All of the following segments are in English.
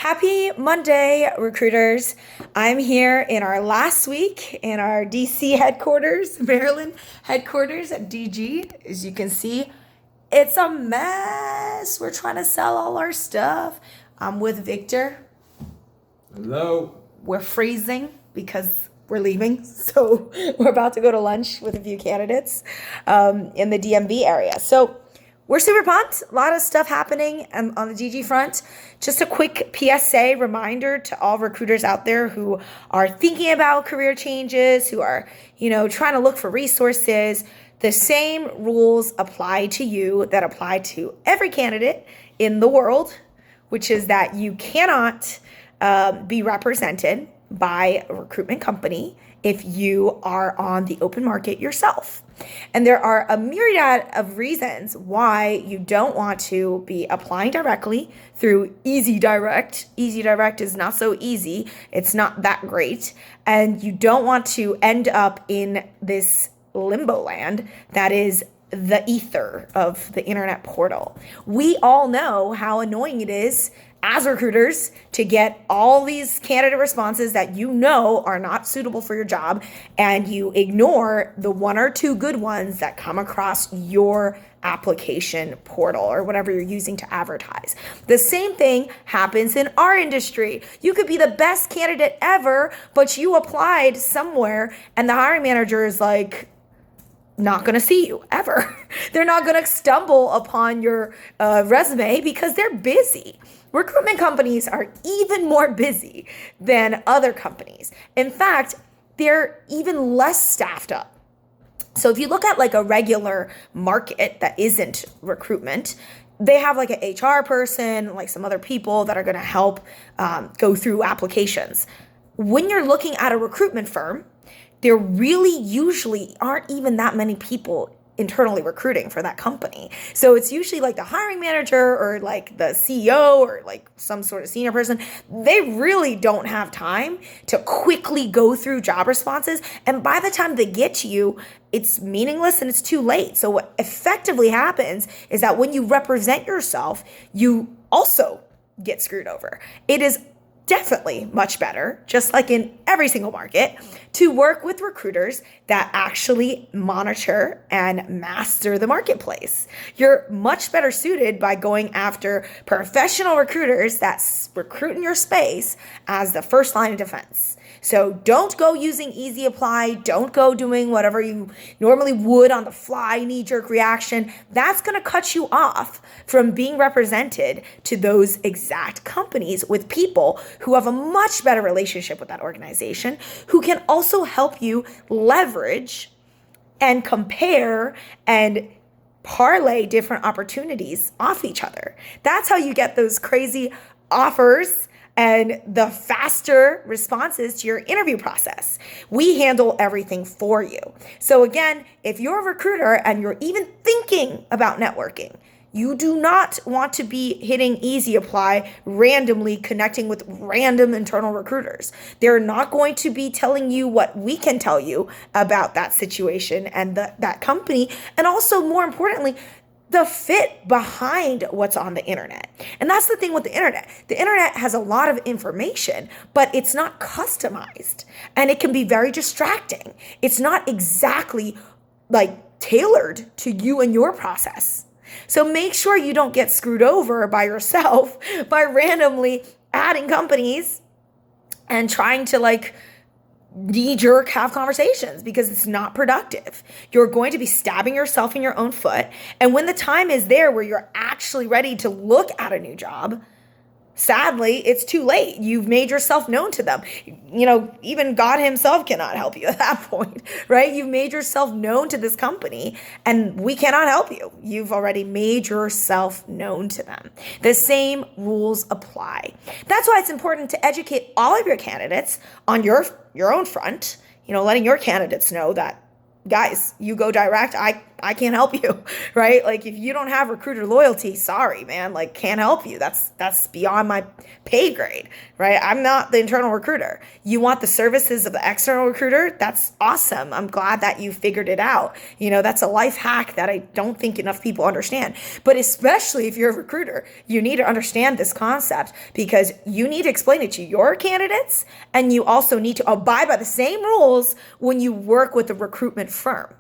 Happy Monday, recruiters. I'm here in our last week in our DC headquarters, Maryland headquarters at DG. As you can see, it's a mess. We're trying to sell all our stuff. I'm with Victor. Hello. We're freezing because we're leaving. So we're about to go to lunch with a few candidates in the DMV area. So we're super pumped. A lot of stuff happening on the DG front. Just a quick PSA reminder to all recruiters out there who are thinking about career changes, who are, trying to look for resources. The same rules apply to you that apply to every candidate in the world, which is that you cannot be represented by a recruitment company if you are on the open market yourself. And there are a myriad of reasons why you don't want to be applying directly through Easy Direct. Easy Direct is not so easy. It's not that great. And you don't want to end up in this limbo land that is the ether of the internet portal. We all know how annoying it is as recruiters to get all these candidate responses that are not suitable for your job, and you ignore the one or two good ones that come across your application portal or whatever you're using to advertise. The same thing happens in our industry. You could be the best candidate ever, but you applied somewhere and the hiring manager is like, not going to see you ever. They're not going to stumble upon your resume because they're busy. Recruitment companies are even more busy than other companies. In fact, they're even less staffed up. So if you look at like a regular market that isn't recruitment, they have like an HR person, like some other people that are going to help go through applications. When you're looking at a recruitment firm, there really usually aren't even that many people internally recruiting for that company. So it's usually like the hiring manager or like the CEO or like some sort of senior person. They really don't have time to quickly go through job responses. And by the time they get to you, it's meaningless and it's too late. So what effectively happens is that when you represent yourself, you also get screwed over. It is definitely much better, just like in every single market, to work with recruiters that actually monitor and master the marketplace. You're much better suited by going after professional recruiters that recruit in your space as the first line of defense. So don't go using Easy Apply. Don't go doing whatever you normally would on the fly, knee-jerk reaction. That's going to cut you off from being represented to those exact companies with people who have a much better relationship with that organization, who can also help you leverage and compare and parlay different opportunities off each other. That's how you get those crazy offers and the faster responses to your interview process. We handle everything for you. So again, if you're a recruiter and you're even thinking about networking, you do not want to be hitting Easy Apply randomly, connecting with random internal recruiters. They're not going to be telling you what we can tell you about that situation and that company. And also, more importantly, the fit behind what's on the internet. And that's the thing with the internet. The internet has a lot of information, but it's not customized and it can be very distracting. It's not exactly like tailored to you and your process. So make sure you don't get screwed over by yourself by randomly adding companies and trying to like knee-jerk have conversations, because it's not productive. You're going to be stabbing yourself in your own foot. And when the time is there where you're actually ready to look at a new job, sadly, it's too late. You've made yourself known to them. Even God himself cannot help you at that point, right? You've made yourself known to this company and we cannot help you. You've already made yourself known to them. The same rules apply. That's why it's important to educate all of your candidates on your own front, letting your candidates know that, guys, you go direct, I can't help you, right? Like if you don't have recruiter loyalty, sorry, man, like can't help you. That's beyond my pay grade, right? I'm not the internal recruiter. You want the services of the external recruiter? That's awesome. I'm glad that you figured it out. That's a life hack that I don't think enough people understand. But especially if you're a recruiter, you need to understand this concept because you need to explain it to your candidates, and you also need to abide by the same rules when you work with a recruitment firm.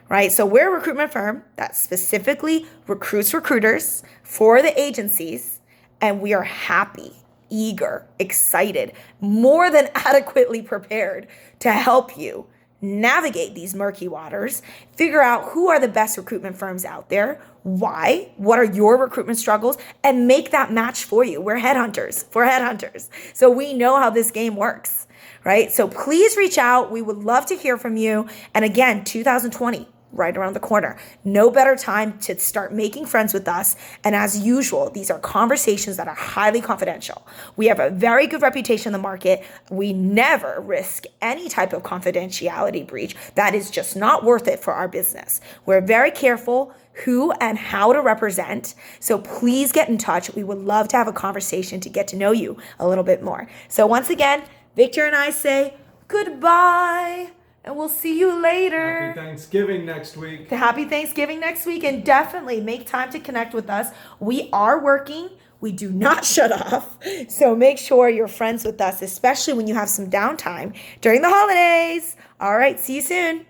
Right? So we're a recruitment firm that specifically recruits recruiters for the agencies, and we are happy, eager, excited, more than adequately prepared to help you navigate these murky waters, figure out who are the best recruitment firms out there, why, what are your recruitment struggles, and make that match for you. We're headhunters for headhunters. So we know how this game works, right? So please reach out. We would love to hear from you. And again, 2020, right around the corner. No better time to start making friends with us. And as usual, these are conversations that are highly confidential. We have a very good reputation in the market. We never risk any type of confidentiality breach. That is just not worth it for our business. We're very careful who and how to represent. So please get in touch. We would love to have a conversation to get to know you a little bit more. So once again, Victor and I say goodbye. And we'll see you later. Happy Thanksgiving next week. Happy Thanksgiving next week. And definitely make time to connect with us. We are working. We do not shut off. So make sure you're friends with us, especially when you have some downtime during the holidays. All right. See you soon.